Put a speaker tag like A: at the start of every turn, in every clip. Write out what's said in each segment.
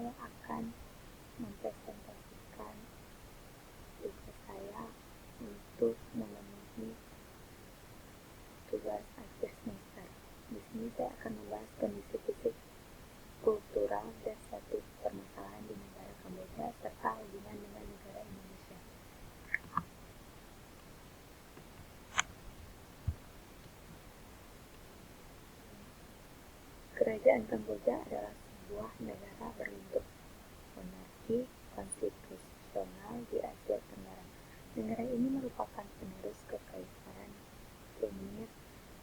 A: saya akan mempresentasikan tugas saya untuk memenuhi tugas akhir semester. Di sini saya akan membahas kondisi fisik, kultural, dan satu permasalahan di negara Kamboja serta hubungan dengan negara Indonesia. Kerajaan Kamboja adalah sebuah negara berbentuk monarki konstitusional di Asia Tenggara. Negara ini merupakan penerus kekaisaran Khmer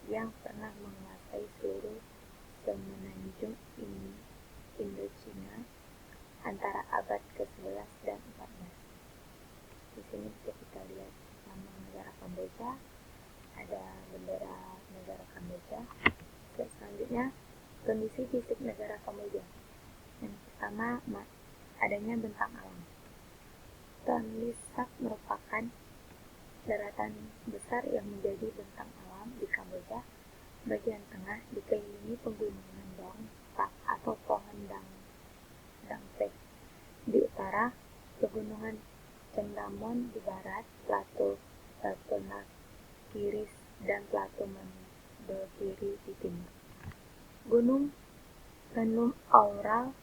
A: yang pernah menguasai seluruh semenanjung Indochina antara abad ke-11 dan 14. Di sini bisa kita lihat nama negara Kamboja, ada bendera negara Kamboja. Selanjutnya, kondisi fisik negara Kamboja. Yang pertama, adanya bentang alam. Tonle Sap merupakan daratan besar yang menjadi bentang alam di Kamboja. Bagian tengah dikelilingi pegunungan Dong Pak atau pohon Dang Pek. Di utara, pegunungan Cendamon. Di barat, plato Nakiris dan plato Mandogiri di timur. Gunung Aural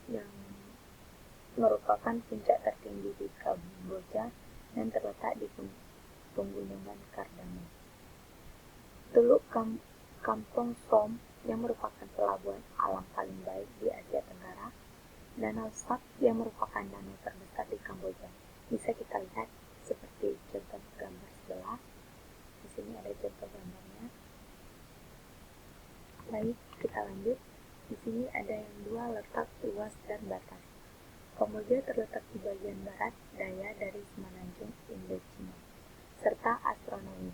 A: yang merupakan puncak tertinggi di Kamboja dan terletak di pegunungan Cardamom. Teluk Kampong Som yang merupakan pelabuhan alam paling baik di Asia Tenggara. Danau Sap yang merupakan danau terbesar di Kamboja. Bisa kita lihat seperti contoh gambar sebelah. Di sini ada contoh gambarnya. Baik, kita lanjut. Di sini ada yang dua letak luas dan batas. Kamboja terletak di bagian barat daya dari semenanjung Indochina, serta astronomi.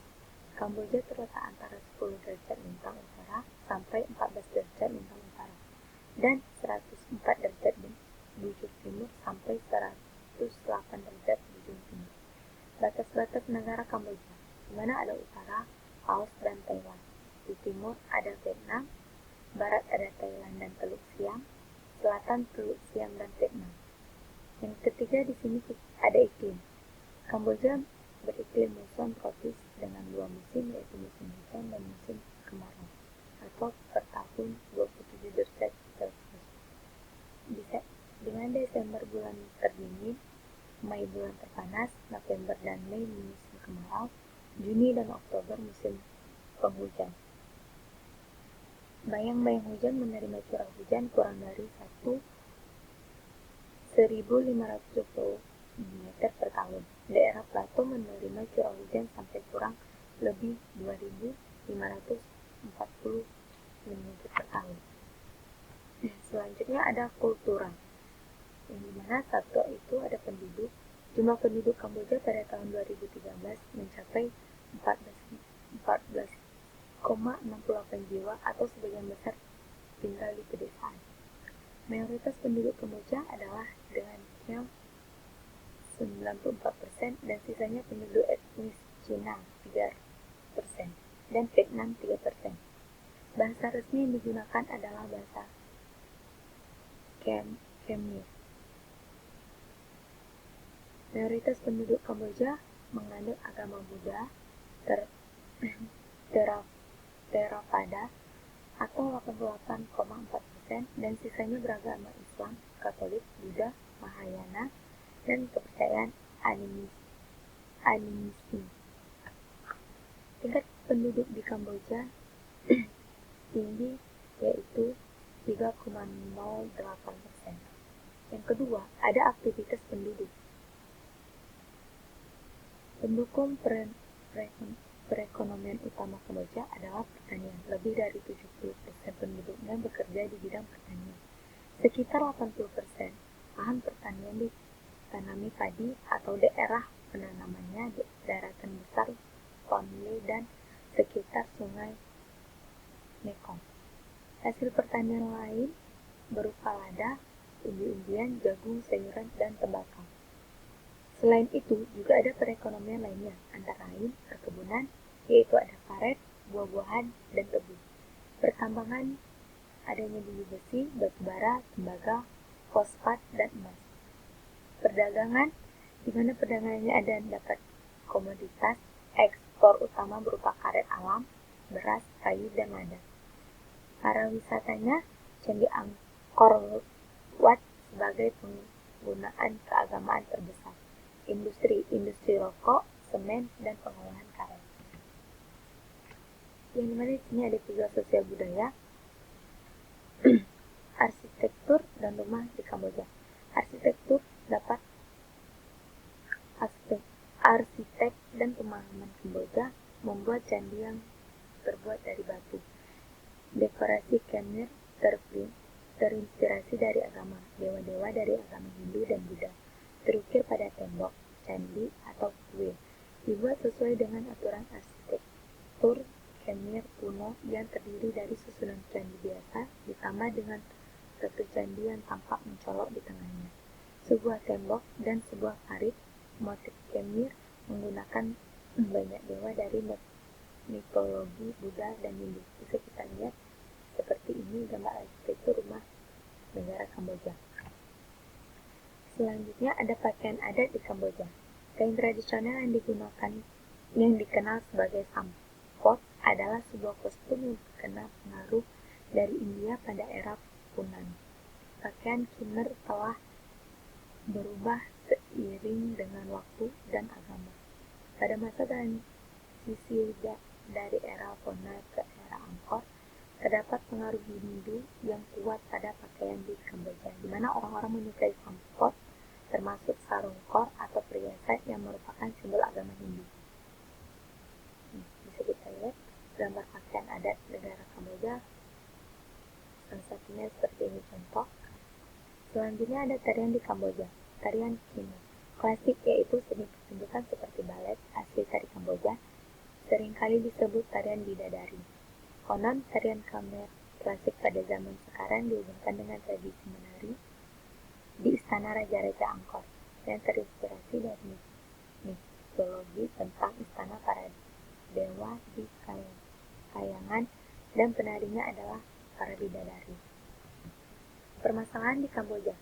A: Kamboja terletak antara 10 derajat lintang utara sampai 14 derajat lintang utara, dan 104 derajat bujur timur sampai 108 derajat bujur timur. Batas-batas negara Kamboja, di mana ada utara, Laos, dan Thailand. Di timur ada Vietnam, barat ada Thailand dan Teluk Siam, selatan Teluk Siam dan Vietnam. Yang ketiga, di sini ada iklim. Kamboja beriklim muson tropis dengan 2 musim, yaitu musim hujan dan musim kemarau, atau per tahun 27 derajat Celcius. Dengan Desember bulan terdingin, Mei bulan terpanas, November dan Mei musim kemarau, Juni dan Oktober musim penghujan. Bayang-bayang hujan menerima curah hujan kurang dari 1.520 mm per tahun. Daerah plato menerima curah hujan sampai kurang lebih 2.540 mm per tahun. Selanjutnya ada kultural, yang dimana satu itu ada penduduk. Jumlah penduduk Kamboja pada tahun 2013 mencapai 14,68 jiwa atau sebagian besar tinggal di pedesaan. Mayoritas penduduk Kamboja adalah dengan 94% dan sisanya penduduk etnis Cina 3% dan Vietnam 3%. Bahasa resmi yang digunakan adalah bahasa Khmer. Mayoritas penduduk Kamboja menganut agama Buddha, Theravada atau 88,4%, dan sisanya beragama Islam, Katolik, Buddha, Mahayana, dan kepercayaan animisme. Tingkat penduduk di Kamboja tinggi, yaitu 3,08%. Yang kedua, ada aktivitas penduduk. Pendukung perekonomian utama Kamboja adalah pertanian. Lebih dari 70% penduduknya bekerja di bidang pertanian. Sekitar 80% lahan pertanian ditanami padi atau daerah penanamannya di daratan besar Tonle dan sekitar sungai Mekong. Hasil pertanian lain berupa lada, umbi-umbian, jagung, sayuran, dan tembakau. Selain itu, juga ada perekonomian lainnya, antara lain perkebunan, yaitu ada karet, buah-buahan, dan tebu. Pertambangan, adanya bumi besi, batu bara, tembaga, fosfat, dan emas. Perdagangan, di mana perdagangannya ada dapat komoditas, ekspor utama berupa karet alam, beras, kayu, dan lada. Para wisatanya, Candi Angkor Wat sebagai penggunaan keagamaan terbesar. Industri rokok, semen, dan pengolahan karet. Yang dimana di sini ada 3 sosial budaya, arsitektur dan rumah di Kamboja. Arsitektur dapat arsitek dan pemahaman Kamboja membuat candi yang terbuat dari batu. Dekorasi Khmer terinspirasi dari agama dewa-dewa dari agama Hindu dan Buddha. Terukir pada tembok, candi, atau kuil, dibuat sesuai dengan aturan arsitektur Khmer kuno yang terdiri dari susunan candi biasa ditambah dengan satu candi yang tampak mencolok di tengahnya. Sebuah tembok dan sebuah parit motif Khmer menggunakan banyak dewa dari mitologi Buddha dan Hindu. Bisa kita lihat seperti ini gambar arsitektur rumah negara Kamboja. Selanjutnya ada pakaian adat di Kamboja. Kain tradisional yang dikenal sebagai sampok adalah sebuah kostum yang terkena pengaruh dari India pada era Funan. Pakaian Khmer telah berubah seiring dengan waktu dan agama. Pada masa transisi dari era Funan ke era Angkor, terdapat pengaruh Hindu yang kuat pada pakaian di Kamboja, di mana orang-orang menyukai sampok, termasuk sarung kor atau perhiasan yang merupakan simbol agama Hindu. Bisa kita lihat gambar pakaian adat negara Kamboja. Salah satunya seperti ini contoh. Selanjutnya ada tarian di Kamboja. Tarian Khmer klasik, yaitu seni pertunjukan seperti balet asli dari Kamboja, seringkali disebut tarian bidadari. Konon, tarian Khmer klasik pada zaman sekarang dihubungkan dengan tradisi menari di istana Raja-Raja Angkor yang terinspirasi dari mitologi tentang istana para dewa di kayangan, dan penarinya adalah para bidadari. Permasalahan di Kamboja.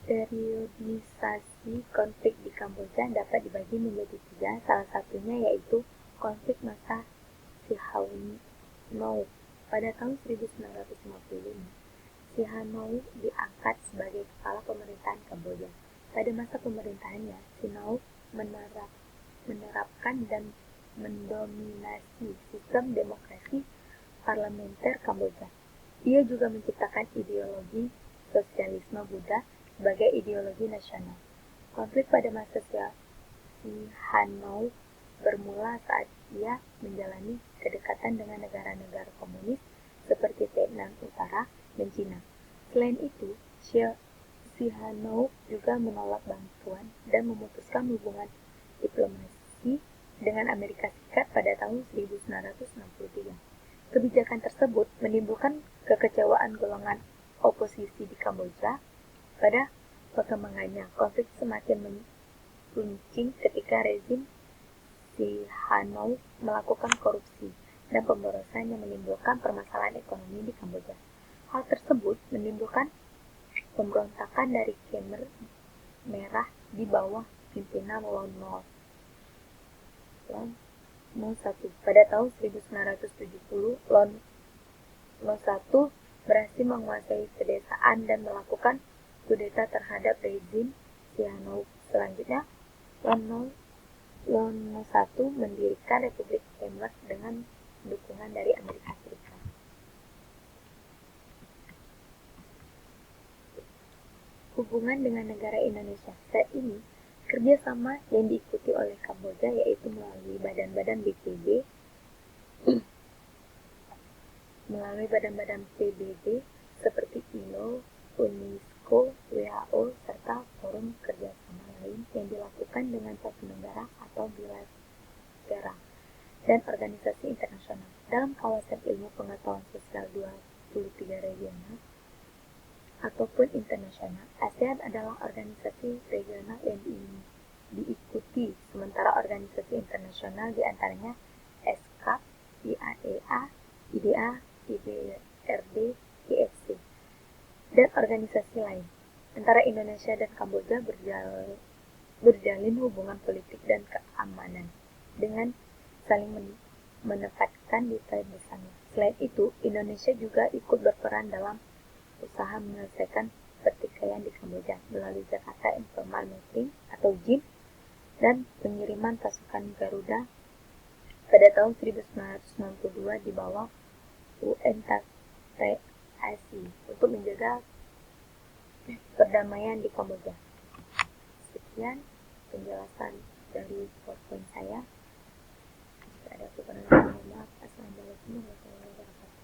A: Periodisasi konflik di Kamboja dapat dibagi menjadi 3, salah satunya yaitu konflik masa Sihanouk. Pada tahun 1955, Sihanouk diangkat sebagai kepala pemerintahan Kamboja. Pada masa pemerintahannya, Sihanouk menerapkan dan mendominasi sistem demokrasi parlementer Kamboja. Ia juga menciptakan ideologi sosialisme Buddha sebagai ideologi nasional. Konflik pada masa Sihanouk bermula saat ia menjalani kedekatan dengan negara-negara komunis seperti Vietnam Utara dan Cina. Selain itu, Sihanouk juga menolak bantuan dan memutuskan hubungan diplomasi dengan Amerika Serikat pada tahun 1963. Kebijakan tersebut menimbulkan kekecewaan golongan oposisi di Kamboja. Pada perkembangannya, konflik semakin meruncing ketika rezim Sihanouk melakukan korupsi dan pemborosan yang menimbulkan permasalahan ekonomi di Kamboja. Hal tersebut menimbulkan pemberontakan dari Khmer Merah di bawah pimpinan Lon Nol I. Pada tahun 1970, Lon Nol I berhasil menguasai pedesaan dan melakukan kudeta terhadap rezim Sihanouk. Selanjutnya, Lon Nol I mendirikan Republik Khmer dengan dukungan dari Amerika Serikat. Hubungan dengan negara Indonesia. Saat ini, kerjasama yang diikuti oleh Kamboja yaitu melalui badan-badan BPB, melalui badan-badan PBB seperti ILO, UNESCO, WHO, serta forum kerjasama lain yang dilakukan dengan satu negara atau bilateral dan organisasi internasional. Dalam kawasan ilmu pengetahuan sosial 23 regional ataupun internasional, ASEAN adalah organisasi regional yang diikuti, sementara organisasi internasional diantaranya SCAP, IAEA, IDA, IBRD, organisasi lain. Antara Indonesia dan Kamboja berjalin hubungan politik dan keamanan dengan saling menempatkan duta bersama. Selain itu, Indonesia juga ikut berperan dalam usaha menyelesaikan pertikaian di Kamboja melalui Jakarta Informal Meeting atau JIM dan pengiriman pasukan Garuda pada tahun 1992 di bawah UNTAC untuk menjaga perdamaian di Kamboja. Sekian penjelasan dari PowerPoint saya. Jika ada kekurangan, mohon maaf. Assalamualaikum warahmatullahi wabarakatuh.